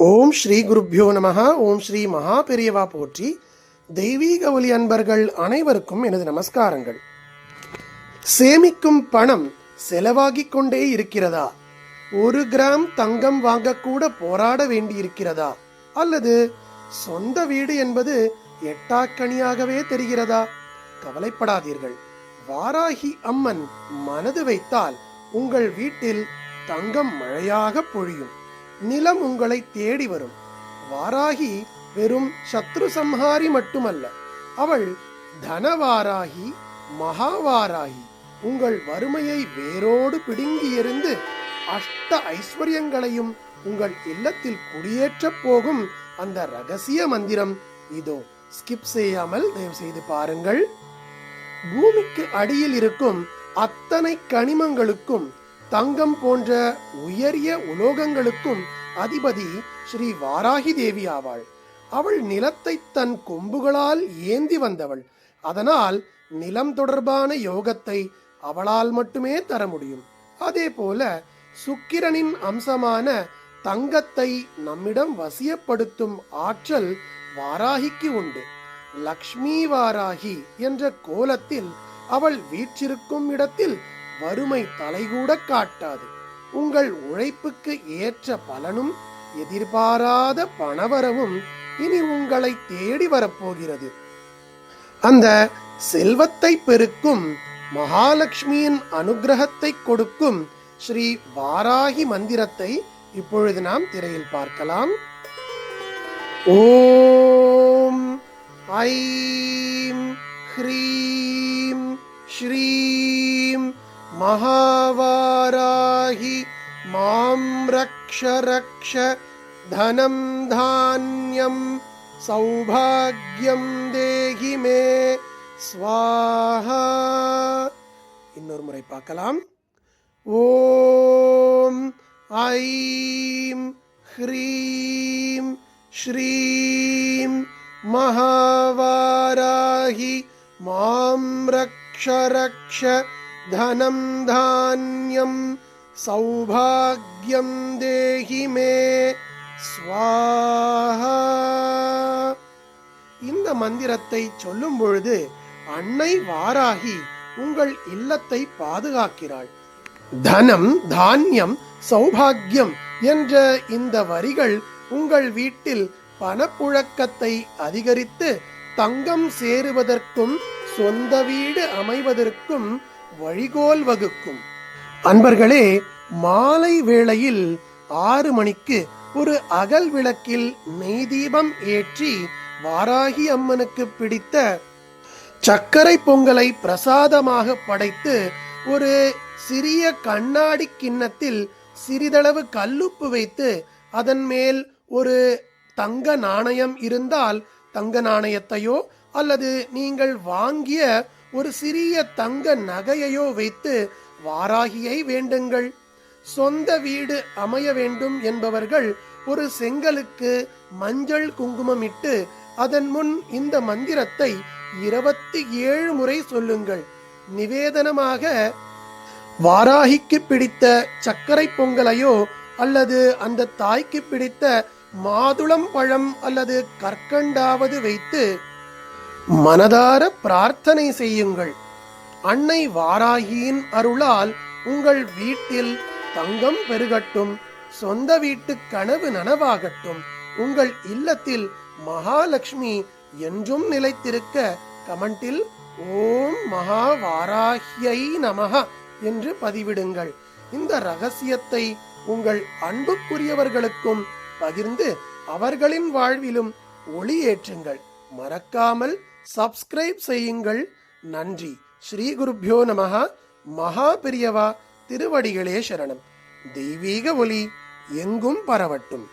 ஓம் ஸ்ரீ குருப்யோ நமஹ. ஓம் ஸ்ரீ மகா பெரியவா போற்றி. தெய்வீக ஒலி அன்பர்கள் அனைவருக்கும் எனது நமஸ்காரங்கள். சேமிக்கும் பணம் செலவாகிக் கொண்டே இருக்கிறதா? 1 கிராம் தங்கம் வாங்கக்கூட போராட வேண்டியிருக்கிறதா? அல்லது சொந்த வீடு என்பது எட்டாக்கணியாகவே தெரிகிறதா? கவலைப்படாதீர்கள். வாராகி அம்மன் மனது வைத்தால் உங்கள் வீட்டில் தங்கம் மழையாக பொழியும். நிலம் உங்களை தேடி வரும். வாராகி வெறும் சத்ரு சம்ஹாரி மட்டுமல்ல, அவள் தனவாராகி, மகாவாராகி. உங்கள் வறுமையை வேரோடு பிடுங்கி எறிந்து அஷ்ட ஐஸ்வர்யங்களையும் உங்கள் இல்லத்தில் குடியேற்றப் போகும் அந்த ரகசிய மந்திரம் இதோ. ஸ்கிப் செய்யாமல் தயவு செய்து பாருங்கள். பூமிக்கு அடியில் இருக்கும் அத்தனை கனிமங்களுக்கும் தங்கம் போன்ற உயரிய உலோகங்களுக்கும் அதிபதி ஸ்ரீ வாராகி தேவி ஆவாள். அவள் நிலத்தை தன் கொம்புகளால் ஏந்தி வந்தவள். அதனால் நிலம் தொடர்பான யோகத்தை அவளால் மட்டுமே தர முடியும். அதே போல சுக்கிரனின் அம்சமான தங்கத்தை நம்மிடம் வசியப்படுத்தும் ஆற்றல் வாராகிக்கு உண்டு. லக்ஷ்மி வாராகி என்ற கோலத்தில் அவள் வீற்றிருக்கும் இடத்தில் வறுமை தலைகூட காட்டாது. உங்கள் உழைப்புக்கு ஏற்ற பலனும் எதிர்பாராத பணவரவும் இனி உங்களை தேடி வரப்போகிறது. அந்த செல்வத்தை பெருக்கும் மகாலட்சுமியின் அனுகிரகத்தை கொடுக்கும் ஸ்ரீ வாராகி மந்திரத்தை இப்பொழுது நாம் திரையில் பார்க்கலாம். ஓம் ஐம் ஹ்ரீம் ஸ்ரீம் மகாவாராகி மாம் ரக்ஷ ரக்ஷ தனம் தான்யம் சௌபாக்யம் தேஹி மே ஸ்வாஹா. இன்னொரு முறை பார்க்கலாம். ஓம் ஐம் ஹ்ரீம் ஸ்ரீம் மகாவாராகி மாம் ரக்ஷ ரக்ஷ தனம் தான்யம் சௌபாக்யம் தேஹி மே ஸ்வாஹா. இந்த மந்திரத்தை சொல்லும் பொழுது அன்னை வாராகி உங்கள் இல்லத்தை பாதுகாக்கிறாள். தனம் தான்யம் சௌபாக்யம் என்ற இந்த வரிகள் உங்கள் வீட்டில் பணப்புழக்கத்தை அதிகரித்து தங்கம் சேருவதற்கும் சொந்த வீடு அமைவதற்கும் வழிகோல் வகுக்கும். அன்பர்களே, மாலை வேளையில் 6 மணிக்கு ஒரு அகல் விளக்கில் நெய் தீபம் ஏற்றி வாராகி அம்மனுக்கு பிடித்த சர்க்கரை பொங்கலை பிரசாதமாக படைத்து ஒரு சிறிய கண்ணாடி கிண்ணத்தில் சிறிதளவு கல்லுப்பு வைத்து அதன் மேல் ஒரு தங்க நாணயம் இருந்தால் தங்க நாணயத்தையோ அல்லது நீங்கள் வாங்கிய ஒரு சிறிய தங்க நகையையோ வைத்து வாராகியை வேண்டுங்கள். சொந்த வீடு அமைய வேண்டும் என்பவர்கள் ஒரு செங்கலுக்கு மஞ்சள் குங்குமம் இட்டு அதன் முன் இந்த மந்திரத்தை 27 முறை சொல்லுங்கள். நிவேதனமாக வாராகிக்கு பிடித்த சர்க்கரை பொங்கலையோ அல்லது அந்த தாய்க்கு பிடித்த மாதுளம் பழம் அல்லது கற்கண்டாவது வைத்து மனதார பிரார்த்தனை செய்யுங்கள். அன்னை வாராகியின் அருளால் உங்கள் வீட்டில் தங்கம் பெருகட்டும், சொந்த வீட்டு கனவு நனவாகட்டும், உங்கள் இல்லத்தில் மகாலட்சுமி என்றும் நிலைத்திருக்க கமெண்டில் ஓம் மகா வாராகியை நமஹ என்று பதிவிடுங்கள். இந்த ரகசியத்தை உங்கள் அன்புக்குரியவர்களுக்கும் பகிர்ந்து அவர்களின் வாழ்விலும் ஒளி ஏற்றுங்கள். மறக்காமல் சப்ஸ்கிரைப் செய்யுங்கள். நன்றி. ஸ்ரீ குருப்யோ நமஹ. மகா பெரியவா திருவடிகளே சரணம். தெய்வீக ஒலி எங்கும் பரவட்டும்.